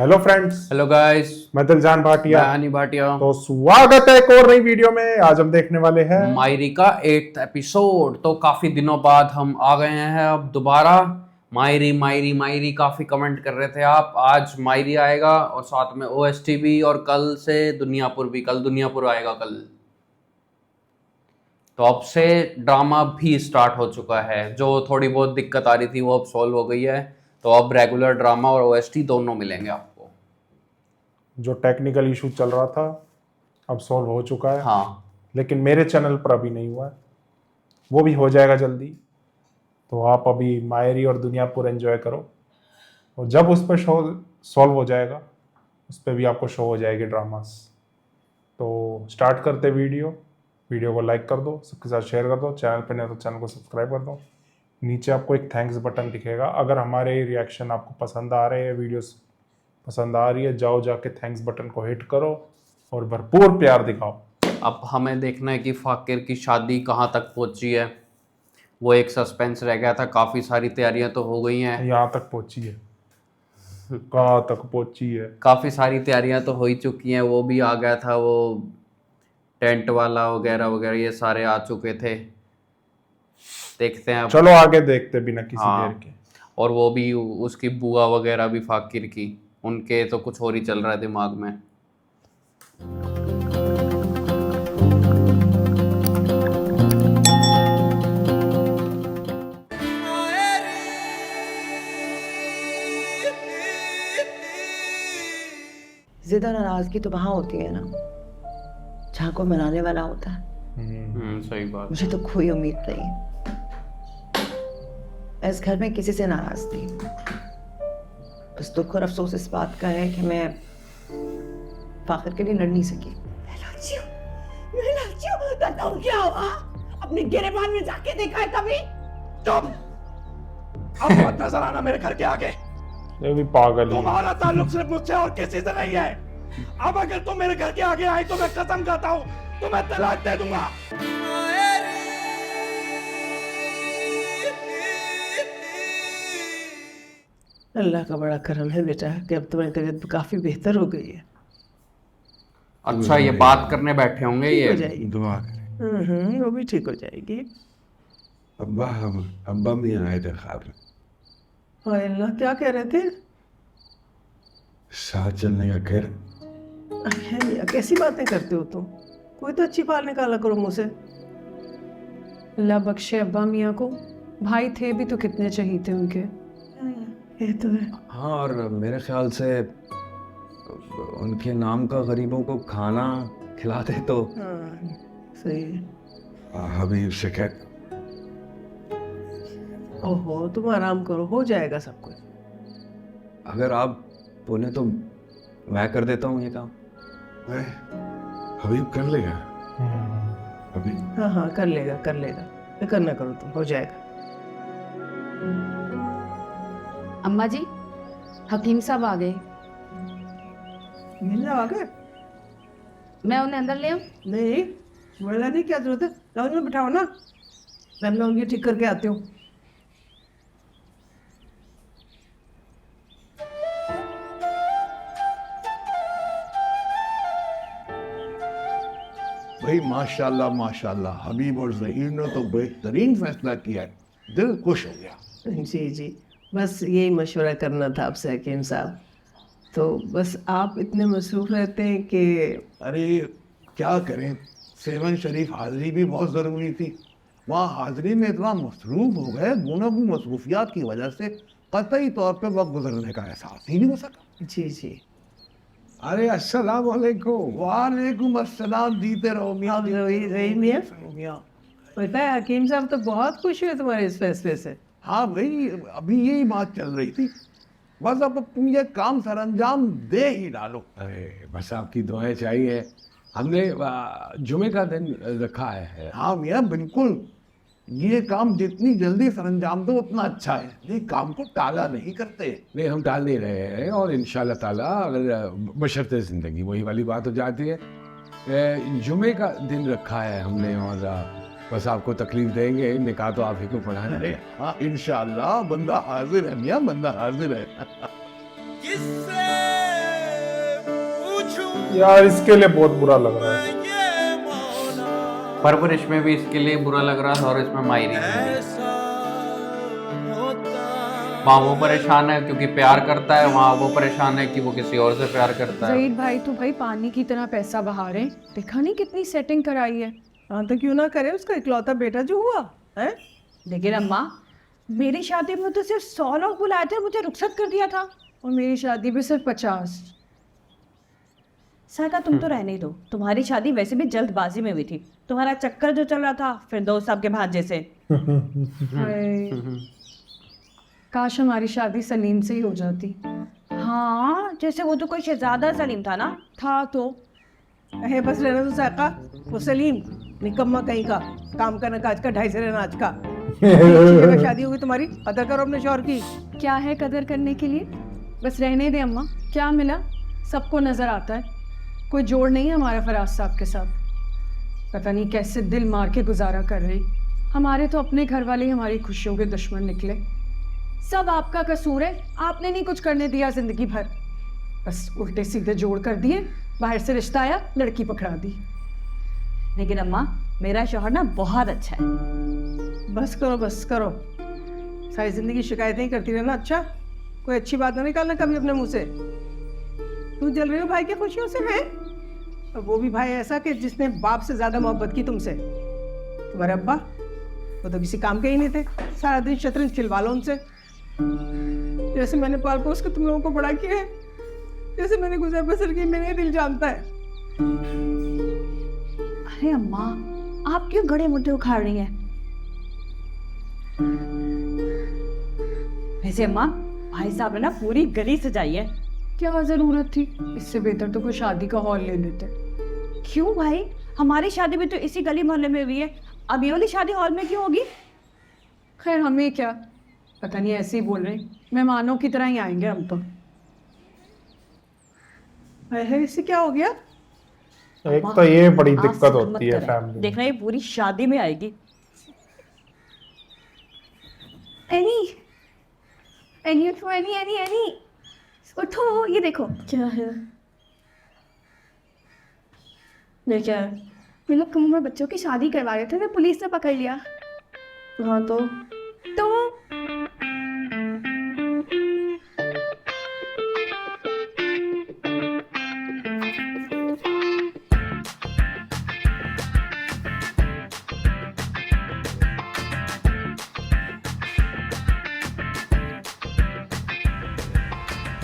Hello friends, hello guys, मैं दिलजान भाटिया। मैं अनी भाटिया। तो स्वागत है एक और नई वीडियो में। आज हम देखने वाले हैं मायरी का 8th एपिसोड। तो काफी दिनों बाद हम आ गए हैं अब दोबारा। मायरी मायरी मायरी काफी कमेंट कर रहे थे आप। आज मायरी आएगा और साथ में ओएसटी भी, और कल से दुनियापुर भी। कल दुनियापुर आएगा कल। तो अब से ड्रामा भी स्टार्ट हो चुका है। जो थोड़ी बहुत दिक्कत आ रही थी वो अब सॉल्व हो गई है। तो अब रेगुलर ड्रामा और ओएसटी दोनों मिलेंगे आपको। जो टेक्निकल इशू चल रहा था अब सॉल्व हो चुका है। हाँ, लेकिन मेरे चैनल पर अभी नहीं हुआ है, वो भी हो जाएगा जल्दी। तो आप अभी मायरी और दुनियापुर एंजॉय करो, और जब उस पर शो सॉल्व हो जाएगा उस पर भी आपको शो हो जाएगी ड्रामास। तो स्टार्ट करते वीडियो को लाइक कर दो, सबके साथ शेयर कर दो। चैनल पर नहीं तो चैनल को सब्सक्राइब कर दो। नीचे आपको एक थैंक्स बटन दिखेगा। अगर हमारे रिएक्शन आपको पसंद आ रहे हैं, वीडियोस पसंद आ रही है, जाओ जाके थैंक्स बटन को हिट करो और भरपूर प्यार दिखाओ। अब हमें देखना है कि फाकिर की शादी कहाँ तक पहुंची है। वो एक सस्पेंस रह गया था। काफ़ी सारी तैयारियां तो हो गई हैं। यहाँ तक पहुंची है, कहाँ तक पहुंची है। काफ़ी सारी तैयारियां तो हो ही चुकी हैं। वो भी आ गया था, वो टेंट वाला वगैरह वगैरह, ये सारे आ चुके थे। देखते हैं अब। चलो आगे देखते बिना किसी देर हाँ, के। और वो भी उसकी बुआ वगैरह भी फाकिर की, उनके तो कुछ और ही चल रहा है दिमाग में। जिद और नाराजगी तो वहां होती है ना जहाँ कोई मनाने वाला होता है। सही बात। मुझे तो कोई उम्मीद नहीं। मैं इस घर में किसी से नाराज थी। बस दुख और अफसोस इस बात का है कि मैं फाखिर के लिए लड़ नहीं सकी। क्या हुआ? अपने गिरेबान में जाके देखा है कभी? तुम अब मत नजर आना मेरे घर के आगे। ये भी पागल ही है। तुम्हारा ताल्लुक सिर्फ मुझसे और किसी से नहीं है। अब अगर तुम मेरे घर के आगे आए तो मैं कसम खाता हूँ तुम्हें तलाक दे दूंगा। अल्लाह का बड़ा करम है बेटा कि अब तुम्हारी तबीयत काफी बेहतर हो गई है। अच्छा, ये बात करने बैठे होंगे ठीक हो ये। जाएगी। दुआ करें। वो भी ठीक हो जाएगी। अब्बा भी आए थे ख्वाब में, हाय अल्लाह, क्या कह रहे थे? साथ चलने का खैर। है मियाँ, कैसी बातें करते हो तुम? कोई तो अच्छी बात निकाला करो मुझे से। अल्लाह बख्शे अब्बा मियाँ को। भाई थे भी तो कितने चहीते उनके। ये तो है। हाँ, और मेरे ख्याल से उनके नाम का गरीबों को खाना खिलाते तो। हाँ, सही है। हबीब से कह ओहो, तुम आराम करो, हो जाएगा सब कुछ। अगर आप बोले तो मैं कर देता हूँ ये काम। हबीब कर लेगा। अभी हाँ हाँ, कर लेगा कर लेगा। फिक्र ना करो तुम, हो जाएगा। अम्मा जी, हकीम साहब आ गए। मिलना आ गए? मैं उन्हें अंदर ले आऊं? नहीं, बोला नहीं, क्या जरूरत है? लाउंज में बिठाओ ना, मैं लौंगी ठीक करके आती हूँ। भाई माशाल्लाह माशाल्लाह, हबीब और ज़हीर ने तो बेहतरीन फैसला किया है। दिल खुश हो गया। जी जी, बस यही मशवरा करना था आपसे हकीम साहब। तो बस आप इतने मसरूफ़ रहते हैं कि अरे क्या करें, सेवन शरीफ हाज़िरी भी बहुत ज़रूरी थी। वहाँ हाज़िरी में इतना मसरूफ़ हो गए, गुनाह मसरूफियात की वजह से कतई तौर पे वक्त गुजरने का एहसास ही नहीं हो सका। जी जी। अरे अस्सलाम वालेकुम। वालेकुम अस्सलाम। जीते रहो मियाँ। अब रही मियाँ, पता है हकीम साहब तो बहुत खुश हुए तुम्हारे इस फैसले से। हाँ भाई, अभी यही बात चल रही थी। बस अब तुम ये काम सरअंजाम दे ही डालो। अरे बस आपकी दुआएं चाहिए। हमने जुमे का दिन रखा है। हाँ मियाँ बिल्कुल, ये काम जितनी जल्दी सरअंजाम दो उतना अच्छा है। ये काम को टाला नहीं करते। नहीं, हम टाल नहीं रहे हैं, और इंशाल्लाह ताला अगर बशर्ते ज़िंदगी वही वाली बात हो जाती है। जुमे का दिन रखा है हमने, और बस आपको तकलीफ देंगे। निकाह तो आप ही को पढ़ाना है। हाँ इंशाअल्लाह, बंदा हाजिर है मियाँ, बंदा हाजिर है। किससे यार इसके लिए बहुत बुरा लग रहा है। परवरिश में भी इसके लिए बुरा लग रहा था और इसमें मायरी में। वहाँ वो परेशान है क्योंकि प्यार करता है, वहाँ वो परेशान है कि वो किसी और से प्यार करता है। जहीद भाई तो भाई पानी की तरह पैसा बहा रहे हैं, देखा नहीं कितनी सेटिंग कराई है। हाँ तो क्यों ना करे, उसका इकलौता बेटा जो हुआ है। लेकिन अम्मा, मेरी शादी में तो सिर्फ 100 लोग बुलाए थे, मुझे रुखसत कर दिया था। और मेरी शादी भी सिर्फ 50। सरका तुम तो रहने दो, तुम्हारी शादी वैसे भी जल्दबाजी में हुई थी। तुम्हारा चक्कर जो चल रहा था फिर दोस्त साहब के भांजे से। हाय, काश हमारी शादी सलीम से ही हो जाती। हाँ, जैसे वो तो कोई शहजादा सलीम था ना। था तो है बस रहने दो सरका, वो सलीम निकम्मा कहीं का, काम का नकाज का, ढाई से नाच का। शादी होगी तुम्हारी, कदर करो अपने शौहर की। क्या है कदर करने के लिए, बस रहने दे अम्मा। क्या मिला, सबको नजर आता है। कोई जोड़ नहीं है हमारा फराज साहब के साथ। पता नहीं कैसे दिल मार के गुजारा कर रहे हैं। हमारे तो अपने घर वाले ही हमारी खुशियों के दुश्मन निकले। सब आपका कसूर है, आपने नहीं कुछ करने दिया जिंदगी भर। बस उल्टे सीधे जोड़ कर दिए, बाहर से रिश्ता आया, लड़की पकड़ा दी। लेकिन अम्मा, मेरा शौहर ना बहुत अच्छा है। बस करो, सारी जिंदगी शिकायतें ही करती रहना। अच्छा, कोई अच्छी बात ना निकालना कभी अपने मुंह से। तू जल रही हो भाई की खुशियों से है, और वो भी भाई ऐसा कि जिसने बाप से ज्यादा मोहब्बत की तुमसे। तुम्हारे अब्बा वो तो किसी काम के ही नहीं थे, सारा दिन शतरंज खिलवा लो उनसे। जैसे मैंने पाल पोस के तुम लोगों को बड़ा किया है, जैसे मैंने गुजर बसर की, मेरा दिल जानता है। अरे अम्मा, आप क्यों गड़े मुद्दे उखाड़ रही हैं? वैसे अम्मा, भाई साहब ने ना पूरी गली सजाई है। क्या जरूरत थी, इससे बेहतर तो कोई शादी का हॉल ले लेते। क्यों भाई, हमारी शादी भी तो इसी गली मोहल्ले में हुई है, अब ये वाली शादी हॉल में क्यों होगी? खैर हमें क्या, पता नहीं ऐसे ही बोल रहे हैं, मेहमानों की तरह ही आएंगे हम तो। है इससे क्या हो गया? एक तो ये बड़ी आप दिक्कत मत होती है करें। फैमिली में। देखना ये पूरी शादी में आएगी। एनी उठो, एनी उठो, ये देखो क्या है? ये क्या है? ये लोग कम उम्र बच्चों की शादी करवा रहे थे, फिर पुलिस ने पकड़ लिया। हाँ तो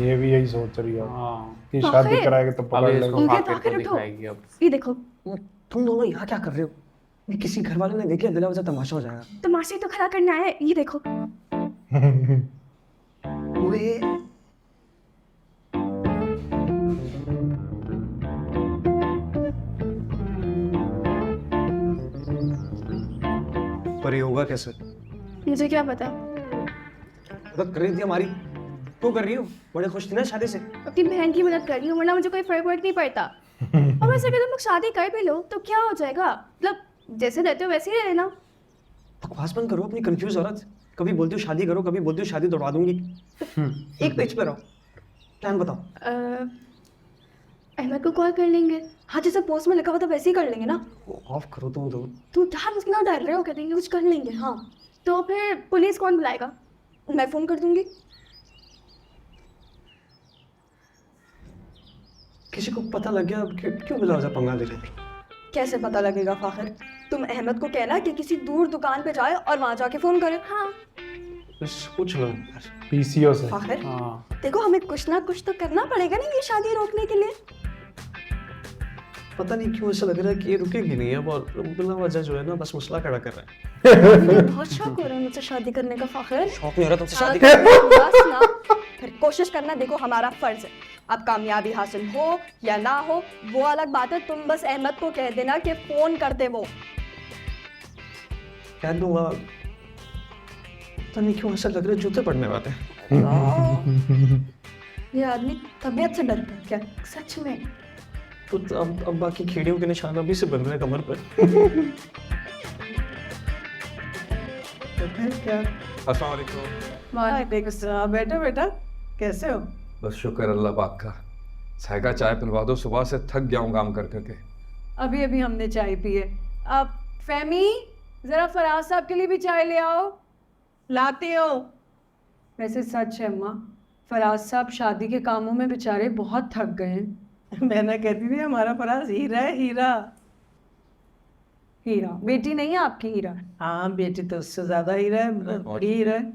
ये भी यही सोच रही है हाँ, कि शादी कराएंगे तो अब पकड़ इसको लेंगे। फाकिर फाकिर को उठो। दिखाएगी अब। ये देखो, तुम दोनों यहाँ क्या कर रहे हो? ये किसी घर वाले ने देख लिया, दिला वजह तमाशा हो जाएगा। तमाशे तो खड़ा करना है। ये देखो, ओए पर ये होगा कैसे? मुझे क्या पता। मदद कर रही थी हमारी, क्यों कर रही हो? बड़े खुश थे ना शादी से। अपनी बहन की मदद कर रही हूँ, वरना मुझे कोई फर्क वर्क नहीं पड़ता। और वैसे अगर तुम लोग शादी कर भी लो तो क्या हो जाएगा, मतलब जैसे रहते हो वैसे ही रहना। बकवास बंद करो अपनी कंफ्यूज औरत। कभी बोलती हो शादी करो, कभी बोलती हो शादी दौड़ा दूंगी। एक पेज पे रहो, प्लान बताओ। अहमद को कॉल कर लेंगे। हाँ, जैसे पोस्ट में लिखा हुआ था वैसे ही कर लेंगे ना। ऑफ करो तुम दो। तू ध्यान उसके डाल रहे हो, क्या देंगे कुछ कर लेंगे। हाँ, तो फिर पुलिस कौन बुलाएगा? मैं फ़ोन कर दूंगी। किसी को पता लग गया, क्यों बिला वजह पंगा ले रहे थे? कैसे पता लगेगा फाखिर? तुम अहमद को कहना कि किसी दूर दुकान पे जाए और वहाँ जाके फ़ोन करे। हाँ बस पूछ लो। पीसीओ से। फाखिर, हाँ, देखो हमें कुछ ना कुछ तो करना पड़ेगा ना ये शादी रोकने के लिए। पता नहीं क्यों ऐसा लग रहा है कि ये रुकेगी नहीं है, और बिला वजह जो है ना बस मसला खड़ा कर रहा है। मुझे बहुत शौक हो रहा है मुझसे शादी करने का फाखिर। शौक नहीं हो रहा तुमसे हाँ, शादी बस ना, फिर कोशिश करना। देखो हमारा फर्ज है, अब कामयाबी हासिल हो या ना हो वो अलग बात है। तुम बस अहमद को कह देना कि फोन कर दे वो। कह दूंगा। पता नहीं क्यों ऐसा लग रहा है जूते पड़ने वाले हैं। ये आदमी तबीयत से डरता है क्या सच में? तो अब बाकी खेड़ियों के निशान अभी से बन रहे हैं कमर पर। क्या? अस्सलाम वालेकुम। वालेकुम सलाम। बेटा बेटा कैसे हो? बस शुक्र अल्लाह पाक का। साइका चाय पिलवा दो, सुबह से थक गया हूँ काम कर करके। अभी अभी हमने चाय पी है। अब फहमी जरा फराज साहब के लिए भी चाय ले आओ। लाती हूँ। वैसे सच है अम्मा, फराज साहब शादी के कामों में बेचारे बहुत थक गए हैं। मैं ना कहती थी हमारा फराज हीरा है, हीरा। हीरा बेटी नहीं है आपकी हीरा? हाँ बेटी तो उससे ज्यादा हीरा है, बड़ी हीरा है।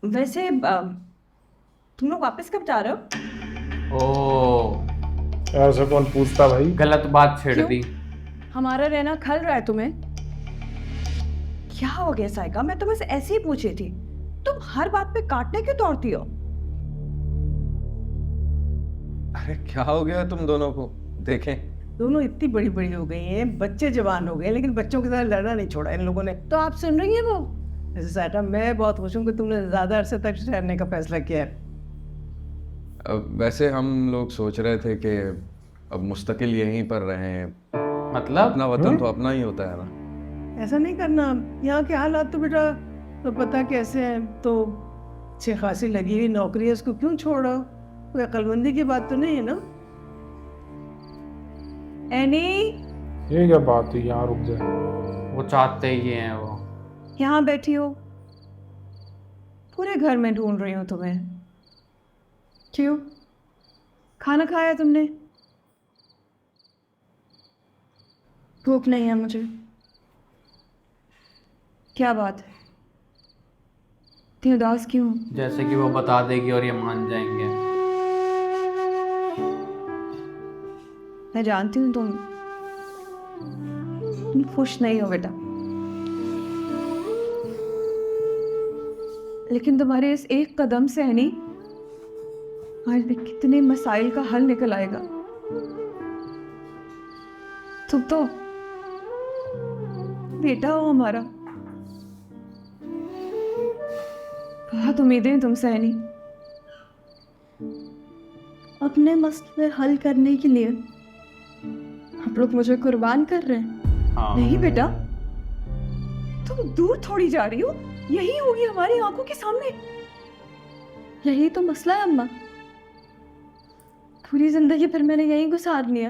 वैसे तुम लोग वापस कब जा रहे हो? ओ ऐसे कौन पूछता भाई? गलत बात छेड़ दी। हमारा रहना खल रहा है तुम्हें? क्या हो गया साइका? मैं तो बस ऐसे ही पूछी थी। तुम हर बात पे काटने क्यों दौड़ती हो? अरे क्या हो गया तुम दोनों को? देखें दोनों इतनी बड़ी बड़ी हो गई हैं, बच्चे जवान हो गए, लेकिन बच्चों के साथ लड़ना नहीं छोड़ा इन लोगों ने। तो आप सुन रही हैं वो? जैसे साइटा, मैं बहुत खुश हूँ कि तुमने ज्यादा अरसे तक ठहरने का फैसला किया है। वैसे हम लोग सोच रहे थे कि अब मुस्तकिल यहीं पर रहें। मतलब अपना वतन तो अपना ही होता है ना। ऐसा नहीं करना। यहाँ के हालात तो बेटा तो पता कैसे हैं, तो अच्छी खासी लगी हुई नौकरी है, उसको क्यों छोड़ो? कोई अक्लमंदी की बात तो नहीं है ना? एनी ये क्या बात हुई? यहाँ रुक जाए। वो चाहते ही हैं वो। यहाँ बैठी हो, पूरे घर में ढूंढ रही हूँ तुम्हें। क्यों? खाना खाया तुमने? भूख नहीं है मुझे। क्या बात है? इतनी उदास क्यों? जैसे कि वो बता देगी और ये मान जाएंगे। मैं जानती हूँ तुम खुश नहीं हो बेटा, लेकिन तुम्हारे इस एक कदम से है नहीं, आज भी कितने मसाइल का हल निकल आएगा। तुम तो बेटा हो हमारा, बहुत उम्मीदें हैं तुमसे है नहीं। अपने मसले हल करने के लिए आप लोग मुझे कुर्बान कर रहे हैं। हाँ। नहीं बेटा, तुम दूर थोड़ी जा रही हो, यही होगी हमारी आंखों के सामने। यही तो मसला है अम्मा, पूरी जिंदगी फिर मैंने यही गुजार लिया।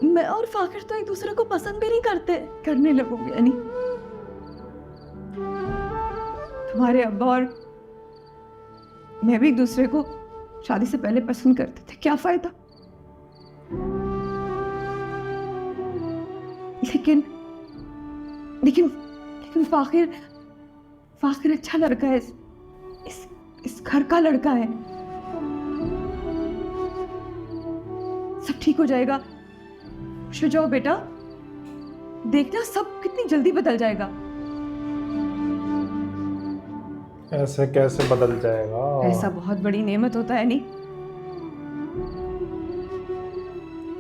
मैं और फाकिर तो एक दूसरे को पसंद भी नहीं करने लगोगे यानी। तुम्हारे अब्बा और मैं भी एक दूसरे को शादी से पहले पसंद करते थे, क्या फायदा? लेकिन लेकिन लेकिन फाकिर अच्छा लड़का है, इस घर का लड़का है। सब ठीक हो जाएगा। खुश हो जाओ बेटा, देखना सब कितनी जल्दी बदल जाएगा। ऐसे कैसे बदल जाएगा? ऐसा बहुत बड़ी नेमत होता है नहीं।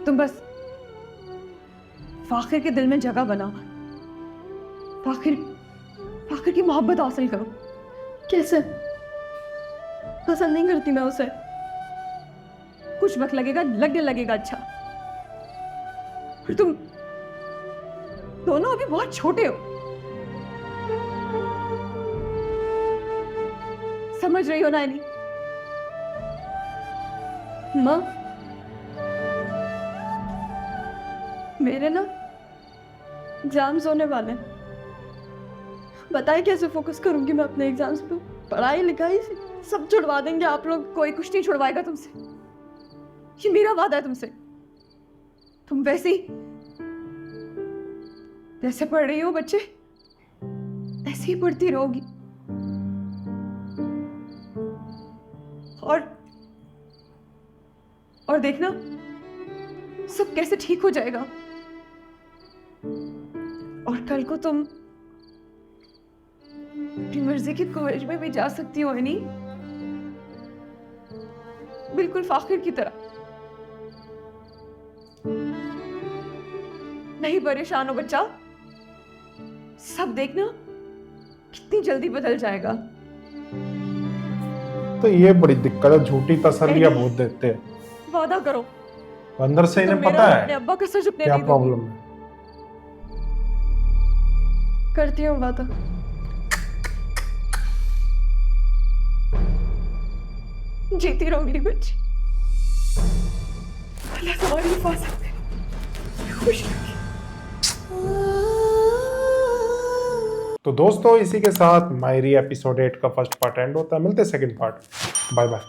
तुम बस फाखिर के दिल में जगह बनाओ, फाखिर की मोहब्बत हासिल करो। कैसे? पसंद नहीं करती मैं उसे, कुछ वक्त लगेगा, लगने लगेगा अच्छा। फिर तुम दोनों अभी बहुत छोटे हो, समझ रही हो ना नहीं? माँ, मेरे ना एग्जाम्स होने वाले हैं, बताए कैसे फोकस करूंगी मैं अपने एग्जाम्स पे? पढ़ाई लिखाई से सब छुड़वा देंगे आप लोग, कोई कुछ नहीं छुड़वाएगा तुमसे, ये मेरा वादा है तुमसे। तुम वैसे पढ़ रही हो बच्चे, ऐसे ही पढ़ती रहोगी। और देखना सब कैसे ठीक हो जाएगा। और कल को तुम अपनी मर्जी के कॉलेज में भी जा सकती हो, है नहीं? बिल्कुल फाखिर की तरह। नहीं परेशान हो बच्चा, सब देखना कितनी जल्दी बदल जाएगा। तो ये बड़ी दिक्कत है, झूठी तसल्लियां बहुत देते हैं। वादा करो, अंदर से इन्हें तुम पता मेरा है अपने अब्बा का सर झुकने क्या नहीं दोगी। प्रॉब्लम है। करती हूँ वादा। जीती रहो मेरी बच्ची। अल्लाह तुम्हारी हिफाजत करे। खुश रखे। तो दोस्तों इसी के साथ मायरी एपिसोड 8 का फर्स्ट पार्ट एंड होता है। मिलते हैं सेकंड पार्ट। Bye bye.